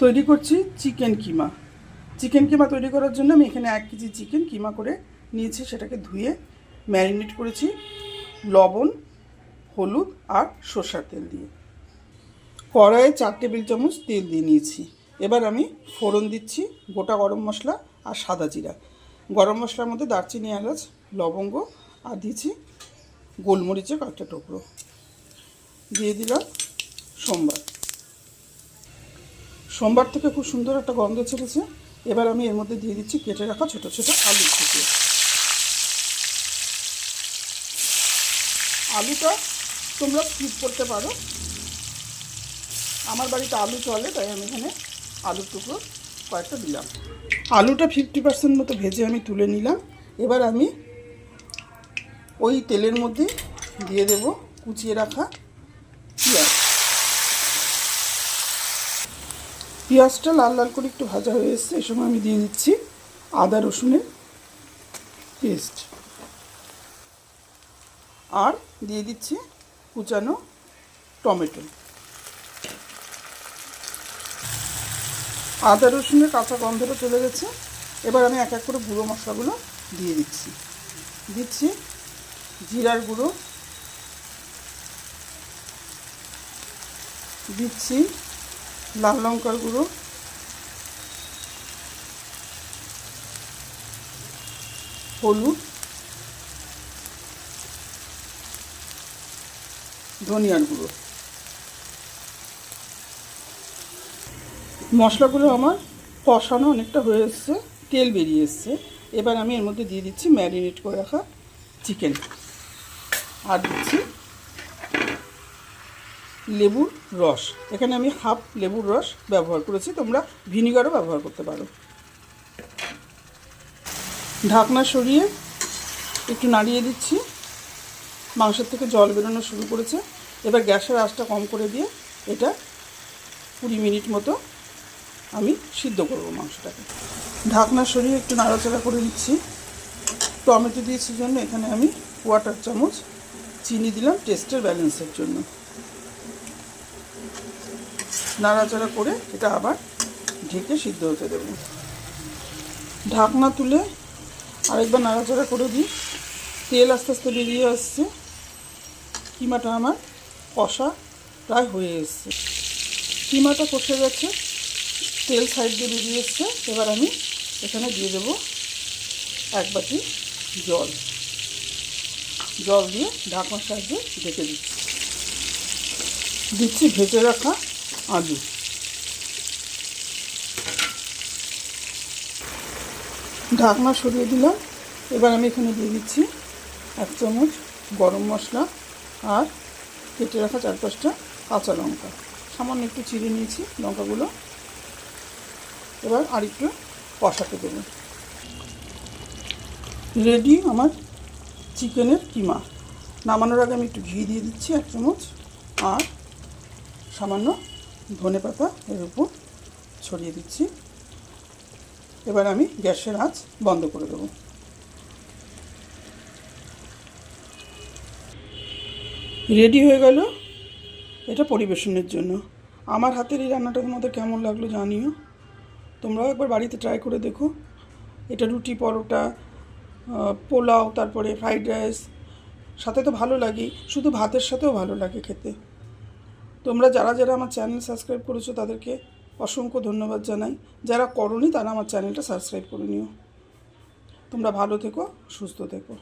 তৈরি করছি চিকেন কিমা। চিকেন কিমা তৈরি করার জন্য আমি এখানে 1 কেজি চিকেন কিমা করে নিয়েছি। সেটাকে ধুয়ে ম্যারিনেট করেছি লবণ, হলুদ আর সরষের তেল দিয়ে। কড়াইয়ে 4 টেবিল চামচ তেল দিয়ে নিয়েছি। এবার আমি ফোড়ন দিচ্ছি গোটা গরম মশলা আর সাদা জিরা। গরম মশলার মধ্যে দারচিনি, এলাচ, লবঙ্গ আর দিয়েছি গোলমরিচের কয়েকটা টুকরো। দিয়ে দিলাম সোমবার থেকে খুব সুন্দর একটা গন্ধ ছেড়েছে। এবার আমি এর মধ্যে দিয়ে দিচ্ছি কেটে রাখা ছোটো ছোটো আলু থেকে। আলুটা তোমরা স্কিপ করতে পারো, আমার বাড়িতে আলু চলে তাই আমি এখানে আলুর টুকরো কয়েকটা দিলাম। আলুটা 50% মতো ভেজে আমি তুলে নিলাম। এবার আমি ওই তেলের মধ্যে দিয়ে দেব কুচিয়ে রাখা পেঁয়াজ। পেঁয়াজটা লাল লাল করে একটু ভাজা হয়ে এসছে। এই সময় আমি দিয়ে দিচ্ছি আদা রসুনের পেস্ট আর দিয়ে দিচ্ছি কুচানো টমেটো। আদা রসুনের কাঁচা গন্ধটা চলে গেছে। এবার আমি এক এক করে গুঁড়ো মশলাগুলো দিয়ে দিচ্ছি জিরার গুঁড়ো, দিচ্ছি লাল লঙ্কার গুঁড়ো, হলুদ, ধনিয়ার গুঁড়ো। মশলাগুলো আমার কষানো অনেকটা হয়ে এসছে, তেল বেরিয়ে এসছে। এবার আমি এর মধ্যে দিয়ে দিচ্ছি ম্যারিনেট করে রাখা চিকেন আর দিচ্ছি লেবুর রস। এখানে আমি হাফ লেবুর রস ব্যবহার করেছি, তোমরা ভিনিগারও ব্যবহার করতে পারো। ঢাকনা সরিয়ে একটু নাড়িয়ে দিচ্ছি। মাংসের থেকে জল বেরোনো শুরু করেছে। এবার গ্যাসের আঁচটা কম করে দিয়ে এটা 20 মিনিট মতো আমি সিদ্ধ করব মাংসটাকে। ঢাকনা সরিয়ে একটু নাড়াচাড়া করে দিচ্ছি। টমেটো দিয়েছি জন্য এখানে আমি 1/4 চামচ চিনি দিলাম টেস্টের ব্যালেন্সের জন্য। নাড়াচাড়া করে এটা আবার ঢেকে সিদ্ধ হতে দেব। ঢাকনা তুলে আরেকবার নাড়াচাড়া করে দিই। তেল আস্তে আস্তে বেরিয়ে আসছে। কিমাটা আমার কষা প্রায় হয়ে এসছে। কিমাটা কষে গেছে, তেল সাইড দিয়ে বেরিয়ে এসছে। এবার আমি এখানে দিয়ে দেবো 1 বাটি জল দিয়ে ঢাকনার সাহায্যে ঢেকে দিচ্ছি ভেজে রাখা আলু। ঢাকনা সরিয়ে দিলাম। এবার আমি এখানে দিয়ে দিচ্ছি 1 চামচ গরম মশলা আর কেটে রাখা 4-5টা কাঁচা লঙ্কা। সামান্য একটু চিড়ে নিয়েছি লঙ্কাগুলো। এবার আরেকটু কষাতে দেবো। রেডি আমার চিকেনের কিমা। নামানোর আগে আমি একটু ঘি দিয়ে দিচ্ছি 1 চামচ আর সামান্য ধনেপাতা এর উপর ছড়িয়ে দিচ্ছি। এবার আমি গ্যাসের আঁচ বন্ধ করে দেবো। রেডি হয়ে গেল এটা পরিবেশনের জন্য। আমার হাতের এই রান্নাটা তোমাদের কেমন লাগলো জানিও। তোমরাও একবার বাড়িতে ট্রাই করে দেখো। এটা রুটি, পরোটা, পোলাও, তারপরে ফ্রাইড রাইস সাথে তো ভালো লাগে, শুধু ভাতের সাথেও ভালো লাগে খেতে। তোমরা যারা যারা আমার চ্যানেল সাবস্ক্রাইব করেছো তাদেরকে অসংখ্য ধন্যবাদ জানাই। যারা করোনি তারা আমার চ্যানেলটা সাবস্ক্রাইব করে নিও। তোমরা ভালো থেকো, সুস্থ থেকো।